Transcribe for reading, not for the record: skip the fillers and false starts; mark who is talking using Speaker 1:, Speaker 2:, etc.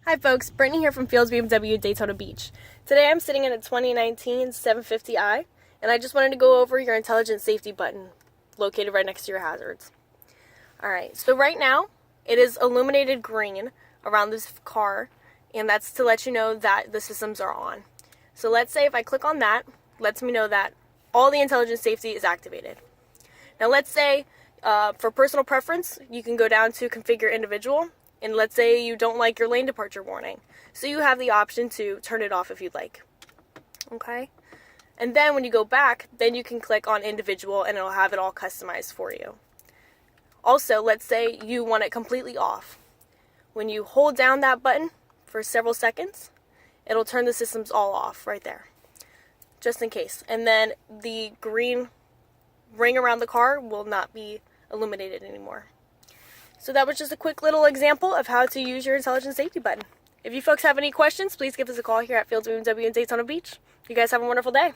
Speaker 1: Hi folks, Brittani here from Fields BMW Daytona Beach. Today I'm sitting in a 2019 750i, and I just wanted to go over your intelligent safety button located right next to your hazards. Alright, so right now it is illuminated green around this car, and that's to let you know that the systems are on. So let's say if I click on that, lets me know that all the intelligent safety is activated. Now let's say for personal preference, you can go down to configure individual. And let's say you don't like your lane departure warning. So you have the option to turn it off if you'd like. Okay? And then when you go back, then you can click on individual and it'll have it all customized for you. Also, let's say you want it completely off. When you hold down that button for several seconds, it'll turn the systems all off right there. Just in case. And then the green ring around the car will not be illuminated anymore. So that was just a quick little example of how to use your intelligent safety button. If you folks have any questions, please give us a call here at Fields BMW in Daytona Beach. You guys have a wonderful day.